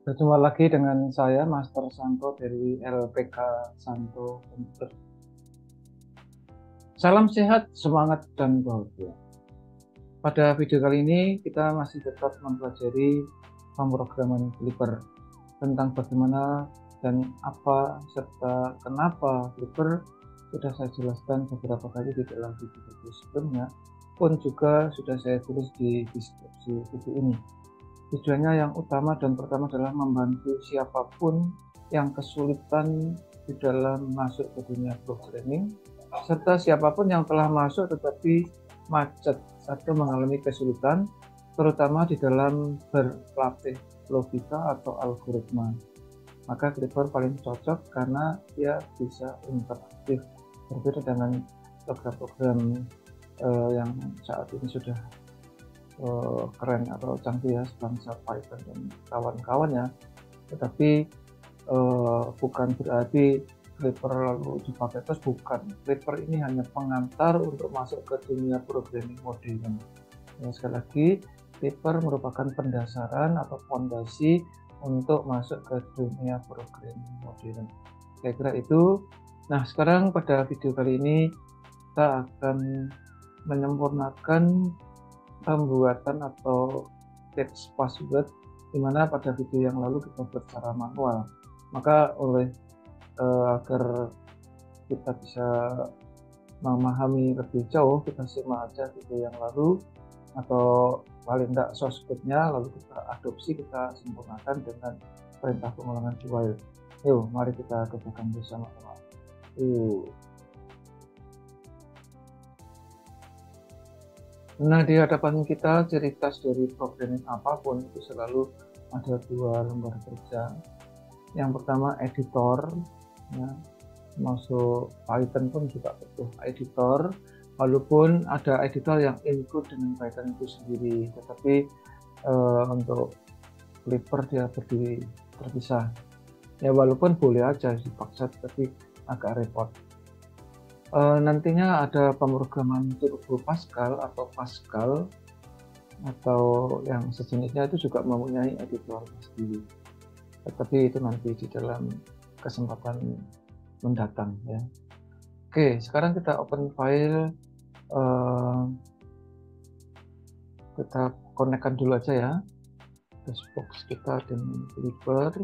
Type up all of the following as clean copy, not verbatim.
Berjumpa lagi dengan saya, Master Santo dari LPK Santo Komputer. Salam sehat, semangat, dan bahagia. Pada video kali ini, kita masih tetap mempelajari pemrograman Flipper tentang bagaimana dan apa serta kenapa Flipper sudah saya jelaskan beberapa kali di dalam video-video sebelumnya, pun juga sudah saya tulis di deskripsi video ini. Tujuannya yang utama dan pertama adalah membantu siapapun yang kesulitan di dalam masuk ke dunia programming, serta siapapun yang telah masuk tetapi macet atau mengalami kesulitan, terutama di dalam berlatih logika atau algoritma. Maka Flipper paling cocok karena dia bisa interaktif, berbeda dengan program-program yang saat ini sudah keren atau canggih ya, sebangsa Python dan kawan-kawannya, tetapi bukan berarti Flipper lalu dipakai terus, bukan. Flipper ini hanya pengantar untuk masuk ke dunia programming modern. Ya, sekali lagi, Flipper merupakan pendasaran atau fondasi untuk masuk ke dunia programming modern. Saya kira itu. Nah, sekarang pada video kali ini kita akan menyempurnakan pembuatan atau text password, dimana pada video yang lalu kita buat secara manual. Maka agar kita bisa memahami lebih jauh, kita simak aja video yang lalu atau paling tidak source code-nya, lalu kita adopsi, kita sempurnakan dengan perintah pengulangan while. Yuk, mari kita kerjakan bersama-sama. Nah, di hadapan kita ciri khas dari programming apapun itu selalu ada dua lembar kerja. Yang pertama editor, ya, masuk Python pun juga butuh editor, walaupun ada editor yang include dengan Python itu sendiri, tetapi untuk Flipper dia berdiri terpisah. Ya, walaupun boleh aja dipaksa, tapi agak repot. Nantinya ada pemrograman Turbo Pascal atau Pascal atau yang sejenisnya itu juga mempunyai editor sendiri, tetapi itu nanti di dalam kesempatan mendatang ya. Oke, sekarang kita open file, kita konekkan dulu aja ya dashbox kita dengan Flipper.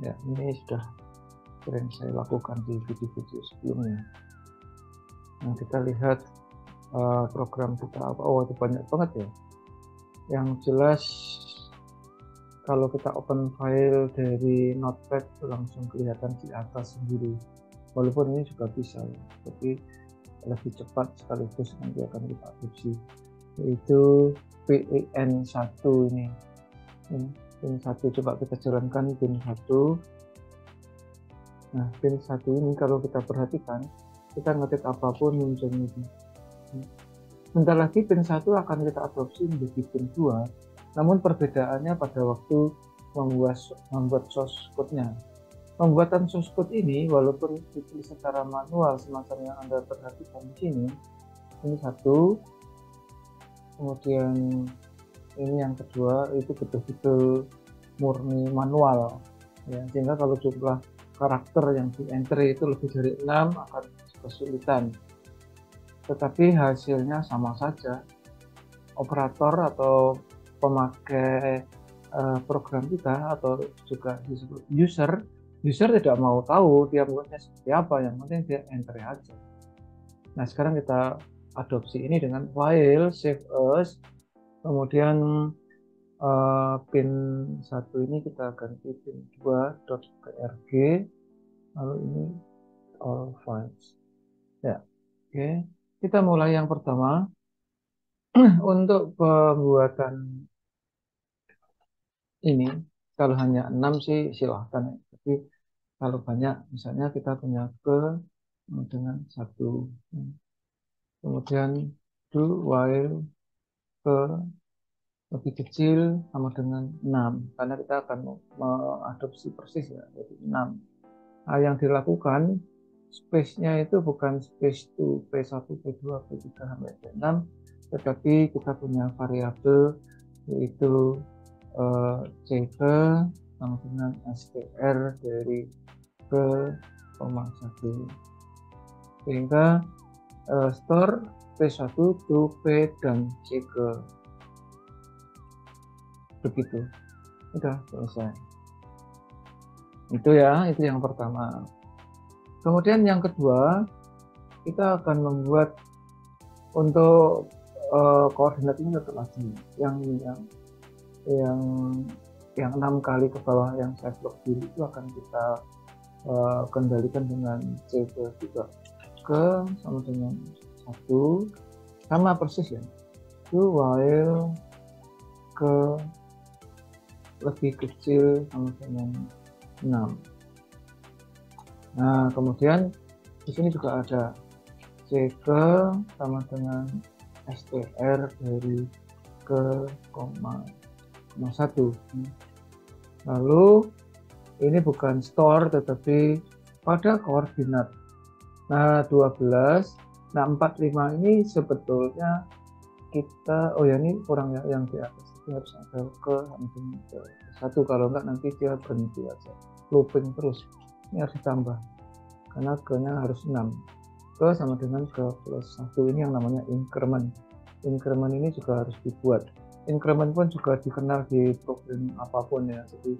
Ya, ini sudah sering saya lakukan di video-video sebelumnya. Nah, kita lihat program kita apa. Oh, itu banyak banget ya. Yang jelas kalau kita open file dari Notepad itu langsung kelihatan di atas sendiri. Walaupun ini juga bisa ya, tapi lebih cepat sekaligus nanti akan kita adopsi, yaitu PEN1 ini. PIN1, coba kita jalankan PIN1. Nah, PIN1 ini kalau kita perhatikan, kita ngetik apapun muncul ini. Bentar lagi PIN1 akan kita adopsi menjadi PIN2, namun perbedaannya pada waktu membuat source code-nya. Pembuatan source code ini, walaupun ditulis secara manual semacam yang Anda perhatikan di sini, ini satu, kemudian ini yang kedua, itu betul-betul murni manual. Ya, sehingga kalau jumlah karakter yang di entry itu lebih dari 6 akan kesulitan, tetapi hasilnya sama saja. Operator atau pemakai program kita atau juga disebut user tidak mau tahu dia buatnya seperti apa, yang penting dia entry aja. Nah, sekarang kita adopsi ini dengan file save as, kemudian pin 1 ini kita ganti pin 2.prg, lalu ini all files ya. Oke, kita mulai yang pertama. Untuk pembuatan ini, kalau hanya 6 sih silahkan ya. Tapi kalau banyak, misalnya kita punya ke dengan 1, kemudian do while ke lebih kecil sama dengan 6, karena kita akan mengadopsi persis ya, jadi 6. Nah, yang dilakukan space-nya itu bukan space to P1, P2, P3 sampai P6, tetapi kita punya variabel yaitu CK sama dengan STR dari ke, 1, sehingga store P1 to P dan CK, begitu, udah selesai. Itu ya, itu yang pertama. Kemudian yang kedua, kita akan membuat untuk koordinat ini satu lagi, yang 6 kali ke bawah yang saya blok dulu itu akan kita kendalikan dengan CK juga, ke sama dengan 1, sama persis ya, itu while ke lebih kecil sama dengan 6. Nah, kemudian di sini juga ada CK sama dengan STR dari ke, 1. Lalu ini bukan store tetapi pada koordinat. Nah, 12. Nah, 45 ini sebetulnya kita, oh ya ini kurang ya, yang di atas itu harus ada ke sama ke 1, kalau enggak nanti dia berhenti aja, looping terus. Ini harus ditambah karena ke-nya harus 6, ke sama dengan ke plus 1, ini yang namanya increment. Increment ini juga harus dibuat. Increment pun juga dikenal di program apapun ya, jadi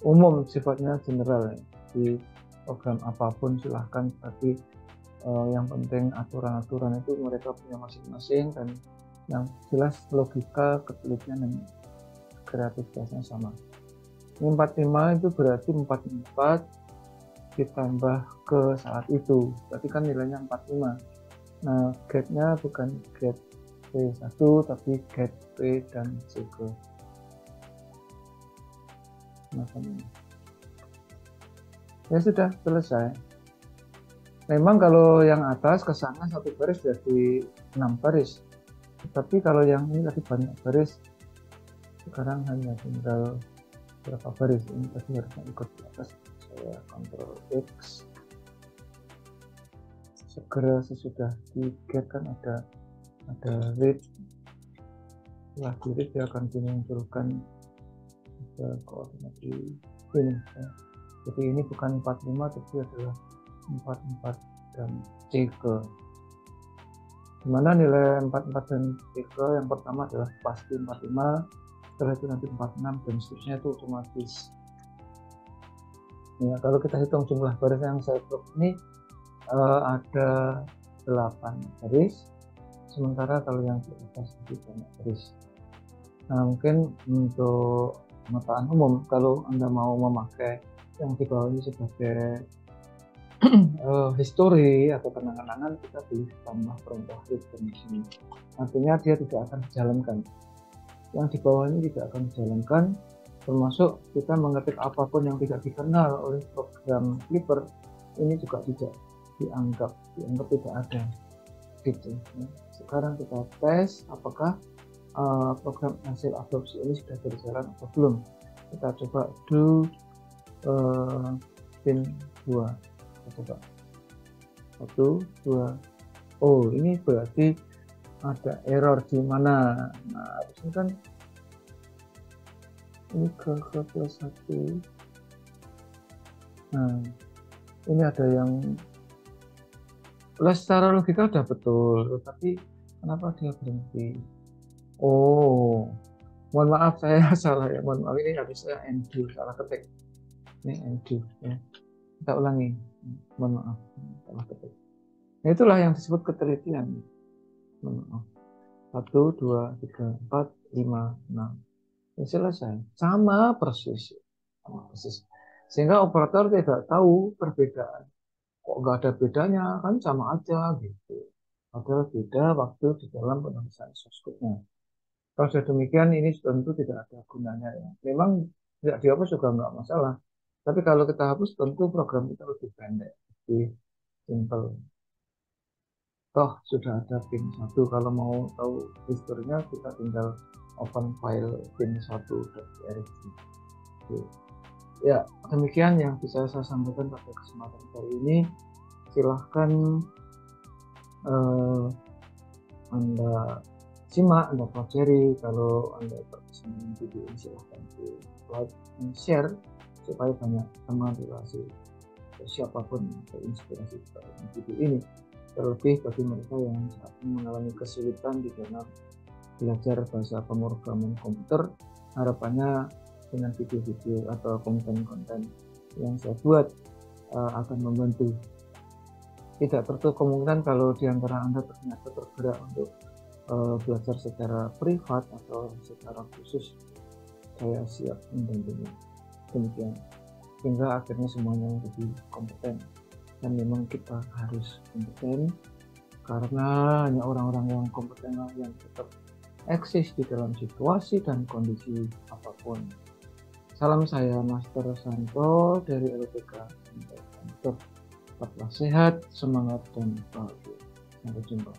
umum, sifatnya general ya. Di program apapun silahkan, tapi yang penting aturan-aturan itu mereka punya masing-masing, dan yang jelas logika, ketelitian, dan kreativitasnya sama. Ini 45 itu berarti 44 ditambah ke saat itu, berarti kan nilainya 45. Nah, get-nya bukan get P1 tapi get P dan CK. Ya sudah selesai. Memang kalau yang atas ke sana satu baris jadi 6 baris, tapi kalau yang ini tadi banyak baris, sekarang hanya tinggal berapa baris. Ini tadi harusnya ikut di atas, saya Ctrl X. Segera sesudah di get kan ada read, setelah di read dia akan dimunculkan koordinat ini ya. Jadi ini bukan 45 tapi adalah 44 dan CK, dimana nilai 44 dan CK yang pertama adalah pasti 45, setelah itu nanti 46 dan seterusnya, itu otomatis ya. Kalau kita hitung jumlah baris yang saya blok ini ada 8 baris, sementara kalau yang di atas itu banyak baris. Nah, mungkin untuk pemetaan umum, kalau Anda mau memakai yang di bawah ini sebagai history atau kenang-kenangan, kita pilih tambah perintah read di sini. Artinya dia tidak akan dijalankan. Yang di bawah ini tidak akan dijalankan, termasuk kita mengetik apapun yang tidak dikenal oleh program Clipper, ini juga tidak dianggap tidak ada gitu. Sekarang kita tes apakah program hasil adopsi ini sudah berjalan atau belum. Kita coba do pin 2, kita coba 1, 2. Oh, ini berarti ada error di mana. Nah, harusnya kan ini ke plus 1. Nah, ini ada yang secara logika udah betul, tapi kenapa dia berhenti? Oh, mohon maaf saya salah ya, mohon maaf, ini harusnya undo, salah ketik. Ini undo ya, kita ulangi, mohon maaf, salah ketik. Nah, itulah yang disebut ketelitian. Mohon maaf. 1, 2, 3, 4, 5, 6. Ya, selesai, sama persis, sehingga operator tidak tahu perbedaan. Kok nggak ada bedanya, kan sama aja gitu. Padahal beda waktu di dalam penulisan source code-nya. Kalau sudah demikian, ini tentu tidak ada gunanya ya. Memang tidak dihapus juga nggak masalah. Tapi kalau kita hapus, tentu program kita lebih pendek, lebih simple. Toh sudah ada pin 1. Kalau mau tahu historinya, kita tinggal open file pin1.rg. Ya, demikian yang bisa saya sampaikan pada kesempatan kali ini. Silahkan Anda simak, Anda pelajari. Kalau Anda terkesan dengan video ini, silahkan di like dan share supaya banyak teman relasi siapapun terinspirasi dari video ini. Terlebih bagi mereka yang saat ini mengalami kesulitan di dalam belajar bahasa pemrograman komputer, harapannya dengan video-video atau konten-konten yang saya buat akan membantu. Tidak tertutup kemungkinan kalau di antara Anda ternyata tergerak untuk belajar secara privat atau secara khusus, saya siap mendampingi. Demikian, sehingga akhirnya semuanya lebih kompeten. Dan memang kita harus kompeten, karena hanya orang-orang yang kompeten yang tetap eksis di dalam situasi dan kondisi apapun. Salam saya Master Santo dari LPK Komputer. Tetaplah sehat, semangat, dan bahagia. Sampai jumpa.